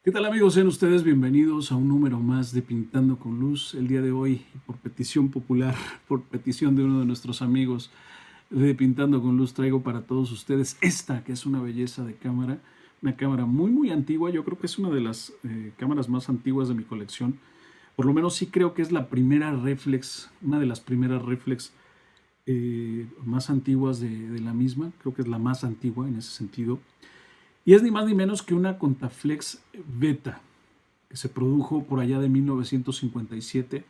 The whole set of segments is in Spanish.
¿Qué tal, amigos? Sean ustedes bienvenidos a un número más de Pintando con Luz. El día de hoy, por petición popular, por petición de uno de nuestros amigos de Pintando con Luz, traigo para todos ustedes esta, que es una belleza de cámara, una cámara muy antigua. Yo creo que es una de las cámaras más antiguas de mi colección. Por lo menos sí creo que es la primera reflex, una de las primeras reflex más antiguas de la misma. Creo que es la más antigua en ese sentido. Y es ni más ni menos que una Contaflex Beta, que se produjo por allá de 1957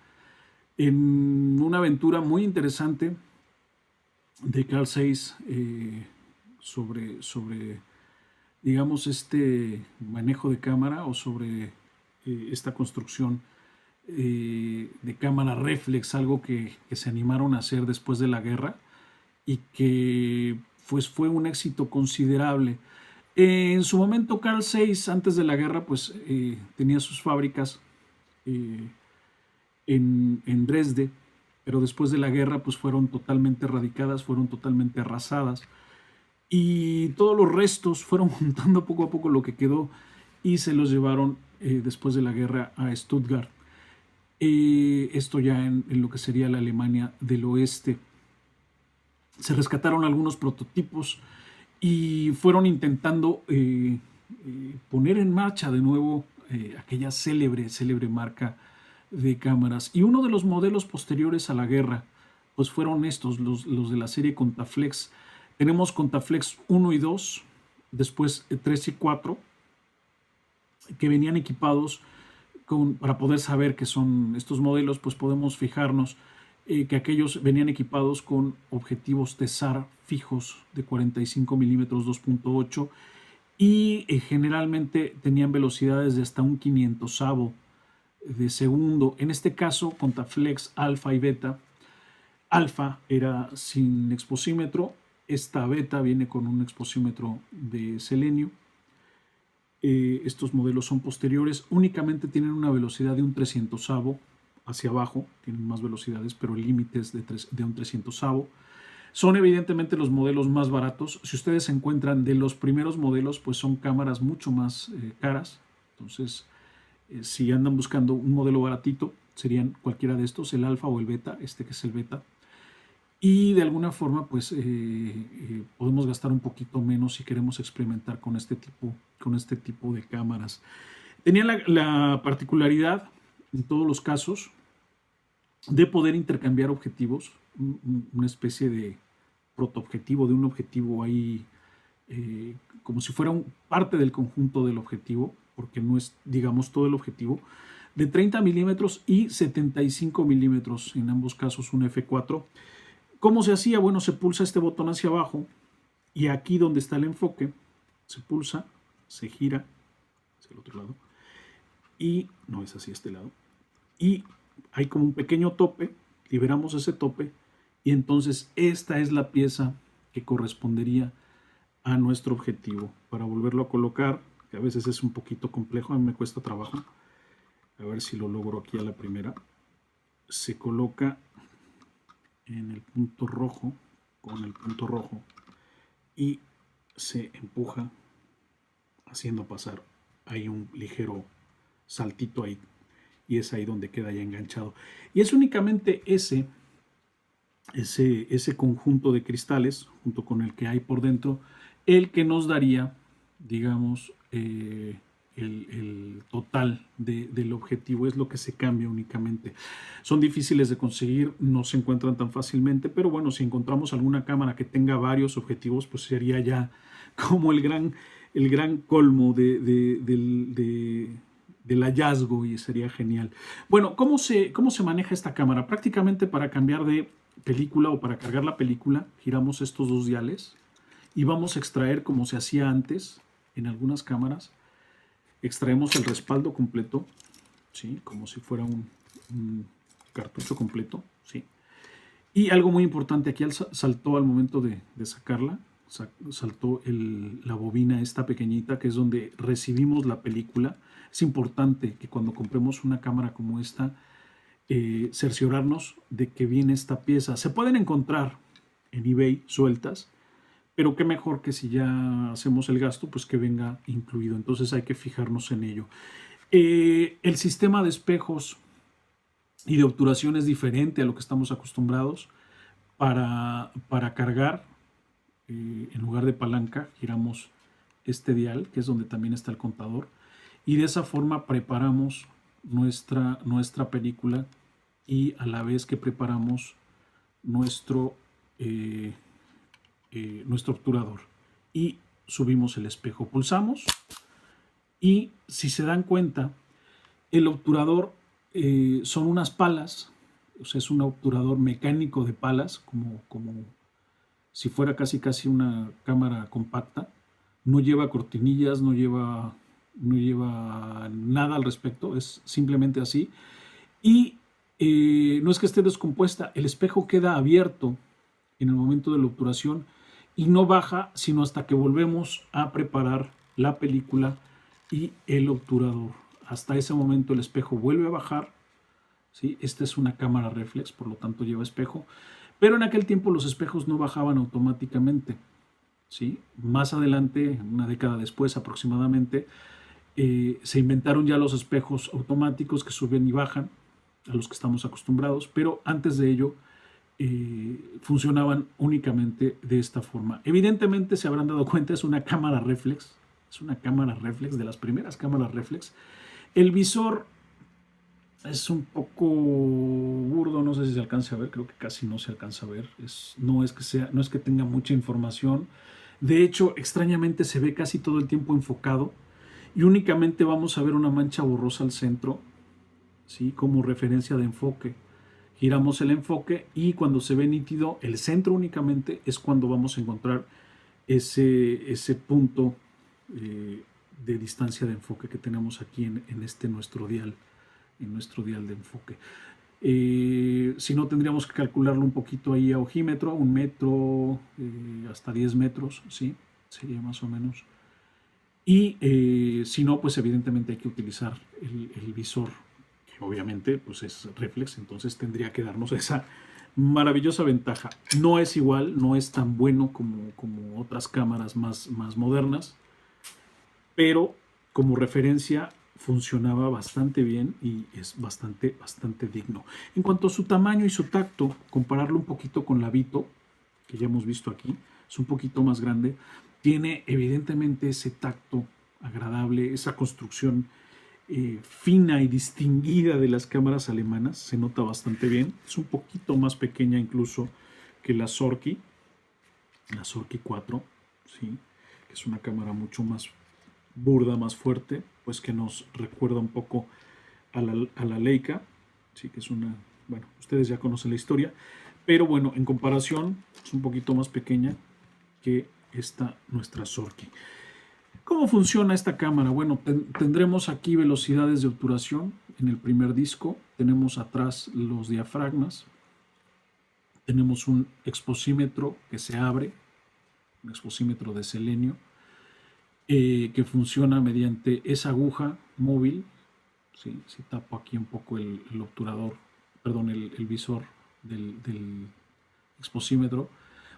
en una aventura muy interesante de Carl Zeiss sobre, digamos, este manejo de cámara o sobre esta construcción de cámara reflex, algo que se animaron a hacer después de la guerra y que pues, fue un éxito considerable. En su momento, Carl Zeiss, antes de la guerra, pues tenía sus fábricas eh, en Dresde, pero después de la guerra, pues fueron totalmente erradicadas, fueron totalmente arrasadas. Y todos los restos fueron juntando poco a poco lo que quedó y se los llevaron después de la guerra a Stuttgart. Esto ya en lo que sería la Alemania del Oeste. Se rescataron algunos prototipos y fueron intentando poner en marcha de nuevo aquella célebre marca de cámaras. Y uno de los modelos posteriores a la guerra, pues fueron estos, los de la serie Contaflex. Tenemos Contaflex 1 y 2, después 3 y 4, que venían equipados para poder saber que son estos modelos, pues podemos fijarnos que aquellos venían equipados con objetivos Tessar fijos de 45 milímetros 2.8 y generalmente tenían velocidades de hasta un 500 de segundo. En este caso, Contaflex alfa y beta. Alfa era sin exposímetro, esta beta viene con un exposímetro de selenio. Estos modelos son posteriores, únicamente tienen una velocidad de un 300 hacia abajo, tienen más velocidades, pero el límite es de un 300. Son evidentemente los modelos más baratos. Si ustedes se encuentran de los primeros modelos, pues son cámaras mucho más caras. Entonces, si andan buscando un modelo baratito, serían cualquiera de estos, el alfa o el beta, este que es el beta. Y de alguna forma, pues podemos gastar un poquito menos si queremos experimentar con este tipo de cámaras. Tenía la particularidad, en todos los casos, de poder intercambiar objetivos, una especie de protoobjetivo, de un objetivo ahí, como si fuera parte del conjunto del objetivo, porque no es, digamos, todo el objetivo, de 30 milímetros y 75 milímetros, en ambos casos un F4. ¿Cómo se hacía? Bueno, se pulsa este botón hacia abajo y aquí donde está el enfoque, se pulsa, se gira hacia el otro lado y no es hacia este lado. Y hay como un pequeño tope, liberamos ese tope y entonces esta es la pieza que correspondería a nuestro objetivo. Para volverlo a colocar, que a veces es un poquito complejo, a mí me cuesta trabajo, a ver si lo logro aquí a la primera. Se coloca en el punto rojo, con el punto rojo, y se empuja haciendo pasar. Hay un ligero saltito ahí y es ahí donde queda ya enganchado. Y es únicamente ese conjunto de cristales, junto con el que hay por dentro, el que nos daría, digamos, el total del objetivo. Es lo que se cambia únicamente. Son difíciles de conseguir, no se encuentran tan fácilmente, pero bueno, si encontramos alguna cámara que tenga varios objetivos, pues sería ya como el gran colmo del hallazgo y sería genial. Bueno, cómo se maneja esta cámara? Prácticamente para cambiar de película o para cargar la película, giramos estos dos diales y vamos a extraer como se hacía antes en algunas cámaras. Extraemos el respaldo completo, ¿sí? Como si fuera un cartucho completo, ¿sí? Y algo muy importante, aquí saltó al momento de sacarla, saltó la bobina esta pequeñita que es donde recibimos la película. Es importante que cuando compremos una cámara como esta, cerciorarnos de que viene esta pieza. Se pueden encontrar en eBay sueltas, pero qué mejor que si ya hacemos el gasto, pues que venga incluido. Entonces hay que fijarnos en ello. El sistema de espejos y de obturación es diferente a lo que estamos acostumbrados. Para cargar, en lugar de palanca, giramos este dial, que es donde también está el contador, y de esa forma preparamos nuestra película y a la vez que preparamos nuestro, eh, nuestro obturador. Y subimos el espejo, pulsamos y si se dan cuenta, el obturador son unas palas, o sea, es un obturador mecánico de palas, como si fuera casi una cámara compacta. No lleva cortinillas, no lleva nada al respecto, es simplemente así. Y no es que esté descompuesta, el espejo queda abierto en el momento de la obturación y no baja sino hasta que volvemos a preparar la película y el obturador. Hasta ese momento el espejo vuelve a bajar. ¿Sí? Esta es una cámara reflex, por lo tanto lleva espejo. Pero en aquel tiempo los espejos no bajaban automáticamente. ¿Sí? Más adelante, una década después aproximadamente, se inventaron ya los espejos automáticos que suben y bajan, a los que estamos acostumbrados, pero antes de ello funcionaban únicamente de esta forma. Evidentemente se habrán dado cuenta, es una cámara reflex, de las primeras cámaras reflex. El visor es un poco burdo, no sé si se alcanza a ver, creo que casi no se alcanza a ver. No es que tenga mucha información. De hecho, extrañamente se ve casi todo el tiempo enfocado y únicamente vamos a ver una mancha borrosa al centro, ¿sí? Como referencia de enfoque. Giramos el enfoque y cuando se ve nítido el centro únicamente es cuando vamos a encontrar ese punto de distancia de enfoque que tenemos aquí en este nuestro dial de enfoque. Si no, tendríamos que calcularlo un poquito ahí a ojímetro, 1 metro, hasta 10 metros, ¿sí? Sería más o menos. Y si no, pues evidentemente hay que utilizar el visor, que obviamente pues es reflex, entonces tendría que darnos esa maravillosa ventaja. No es igual, no es tan bueno como otras cámaras más modernas, pero como referencia funcionaba bastante bien y es bastante digno. En cuanto a su tamaño y su tacto, compararlo un poquito con la Vito, que ya hemos visto aquí, es un poquito más grande, tiene evidentemente ese tacto agradable, esa construcción fina y distinguida de las cámaras alemanas, se nota bastante bien, es un poquito más pequeña incluso que la Sorky 4, ¿sí? Que es una cámara mucho más burda, más fuerte, pues que nos recuerda un poco a la Leica, sí, que es una, bueno, ustedes ya conocen la historia, pero bueno, en comparación es un poquito más pequeña que esta nuestra Sorky. ¿Cómo funciona esta cámara? Bueno, tendremos aquí velocidades de obturación en el primer disco, tenemos atrás los diafragmas, tenemos un exposímetro que se abre, un exposímetro de selenio, que funciona mediante esa aguja móvil. ¿Sí? Si tapo aquí un poco el obturador, perdón, el visor del exposímetro,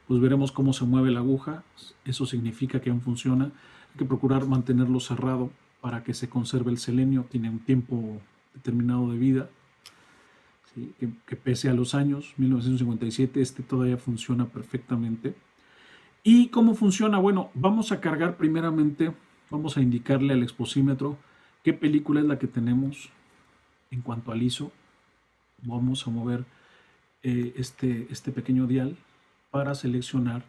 pues veremos cómo se mueve la aguja. Eso significa que aún funciona. Hay que procurar mantenerlo cerrado para que se conserve el selenio. Tiene un tiempo determinado de vida, ¿sí? que pese a los años, 1957, este todavía funciona perfectamente. ¿Y cómo funciona? Bueno, vamos a cargar primeramente, vamos a indicarle al exposímetro qué película es la que tenemos en cuanto al ISO. Vamos a mover este pequeño dial para seleccionar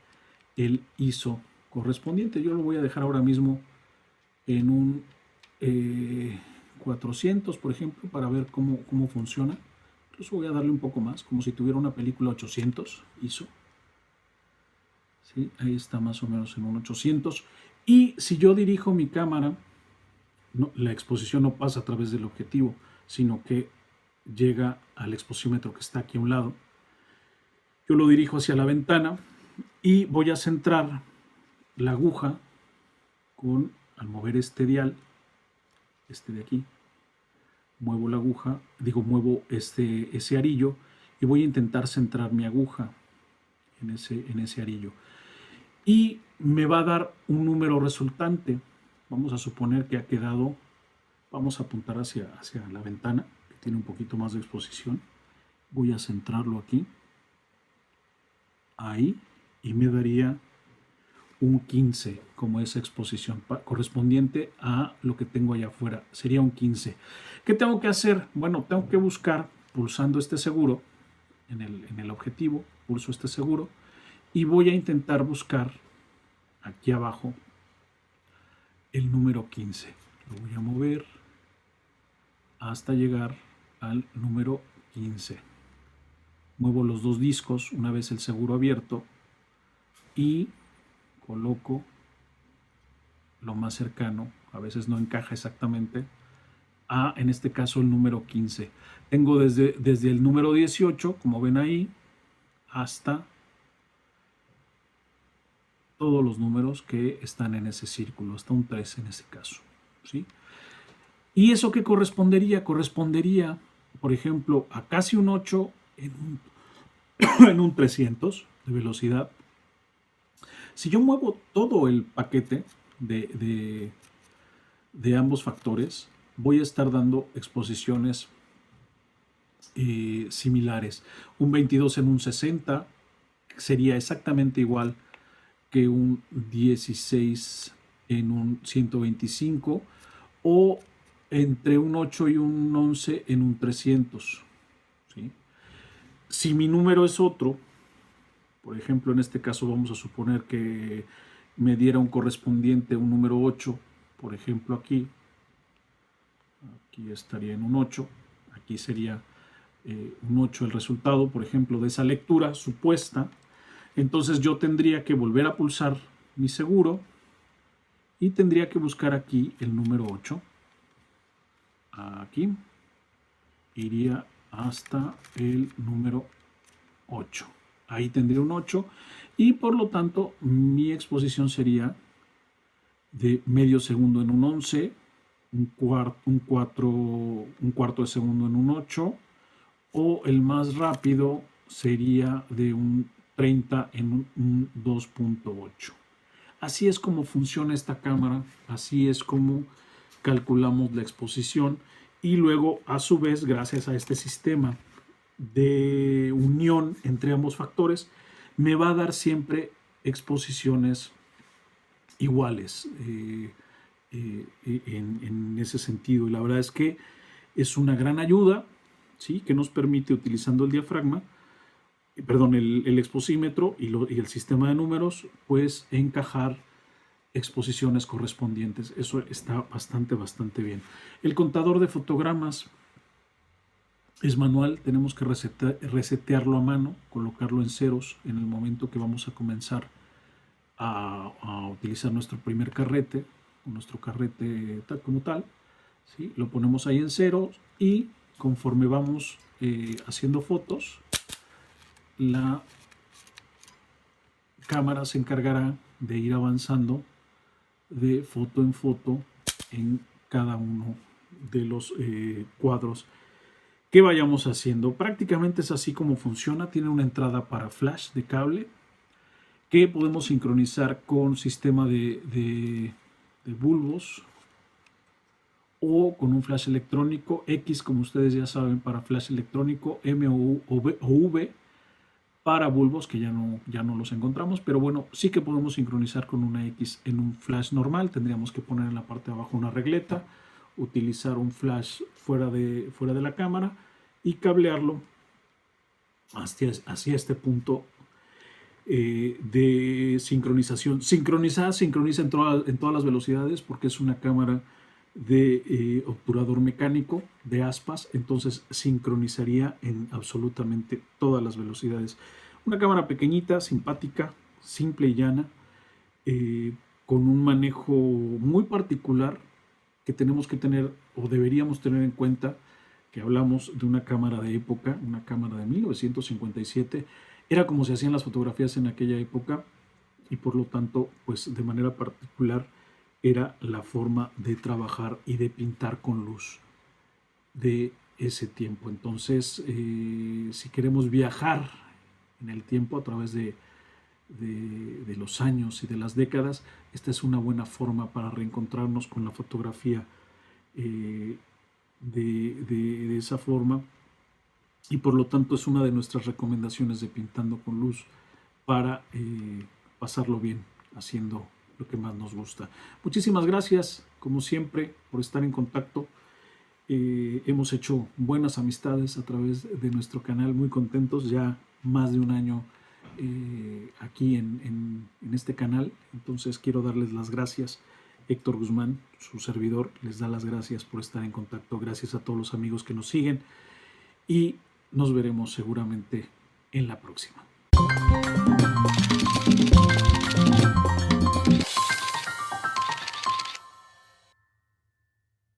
el ISO correspondiente. Yo lo voy a dejar ahora mismo en un 400, por ejemplo, para ver cómo funciona. Incluso voy a darle un poco más, como si tuviera una película 800 ISO. ¿Sí? Ahí está más o menos en un 800. Y si yo dirijo mi cámara, no, la exposición no pasa a través del objetivo, sino que llega al exposímetro que está aquí a un lado. Yo lo dirijo hacia la ventana y voy a centrar la aguja al mover este dial, este de aquí, muevo la aguja, muevo ese arillo y voy a intentar centrar mi aguja en ese arillo. y me va a dar un número resultante. Vamos a suponer que ha quedado, vamos a apuntar hacia la ventana, que tiene un poquito más de exposición. Voy a centrarlo aquí, ahí, y me daría un 15 como esa exposición correspondiente a lo que tengo allá afuera. Sería un 15. ¿Qué tengo que hacer? Bueno, tengo que buscar pulsando este seguro en el objetivo, pulso este seguro y voy a intentar buscar aquí abajo el número 15. Lo voy a mover hasta llegar al número 15. Muevo los dos discos una vez el seguro abierto y coloco lo más cercano, a veces no encaja exactamente, a, en este caso, el número 15. Tengo desde el número 18, como ven ahí, hasta todos los números que están en ese círculo, hasta un 3 en este caso, ¿sí? ¿Y eso qué correspondería? Correspondería, por ejemplo, a casi un 8 en un 300 de velocidad. Si yo muevo todo el paquete de ambos factores, voy a estar dando exposiciones similares. Un 22 en un 60 sería exactamente igual que un 16 en un 125 o entre un 8 y un 11 en un 300. ¿Sí? Si mi número es otro, por ejemplo, en este caso vamos a suponer que me diera un correspondiente un número 8, por ejemplo aquí estaría en un 8, aquí sería un 8 el resultado, por ejemplo, de esa lectura supuesta. Entonces yo tendría que volver a pulsar mi seguro y tendría que buscar aquí el número 8. Aquí iría hasta el número 8. Ahí tendría un 8 y por lo tanto mi exposición sería de medio segundo en un 11, un cuarto de segundo en un 8, o el más rápido sería de un 30 en un 2.8. Así es como funciona esta cámara, así es como calculamos la exposición y luego a su vez gracias a este sistema de unión entre ambos factores me va a dar siempre exposiciones iguales en ese sentido y la verdad es que es una gran ayuda, ¿sí? Que nos permite utilizando el diafragma, perdón, el exposímetro y el sistema de números, pues encajar exposiciones correspondientes. Eso está bastante bien. El contador de fotogramas es manual, tenemos que resetearlo a mano, colocarlo en ceros en el momento que vamos a comenzar a utilizar nuestro primer carrete, nuestro carrete tal como tal, ¿sí? Lo ponemos ahí en ceros y conforme vamos haciendo fotos, la cámara se encargará de ir avanzando de foto en foto en cada uno de los cuadros que vayamos haciendo. Prácticamente es así como funciona. Tiene una entrada para flash de cable que podemos sincronizar con sistema de bulbos o con un flash electrónico X, como ustedes ya saben, para flash electrónico, M o V para bulbos, que ya no los encontramos, pero bueno, sí que podemos sincronizar con una X en un flash normal. Tendríamos que poner en la parte de abajo una regleta, utilizar un flash fuera de la cámara y cablearlo hacia este punto de sincronización. Sincroniza en todas las velocidades porque es una cámara de obturador mecánico de aspas, entonces sincronizaría en absolutamente todas las velocidades. Una cámara pequeñita, simpática, simple y llana, con un manejo muy particular que tenemos que tener o deberíamos tener en cuenta, que hablamos de una cámara de época, una cámara de 1957, era como se hacían las fotografías en aquella época y por lo tanto, pues de manera particular era la forma de trabajar y de pintar con luz de ese tiempo. Entonces, si queremos viajar en el tiempo a través de de los años y de las décadas, esta es una buena forma para reencontrarnos con la fotografía de esa forma, y por lo tanto es una de nuestras recomendaciones de Pintando con Luz para pasarlo bien haciendo lo que más nos gusta. Muchísimas gracias, como siempre, por estar en contacto. Hemos hecho buenas amistades a través de nuestro canal, muy contentos, ya más de un año aquí en este canal. Entonces quiero darles las gracias. Héctor Guzmán, su servidor, les da las gracias por estar en contacto. Gracias a todos los amigos que nos siguen y nos veremos seguramente en la próxima.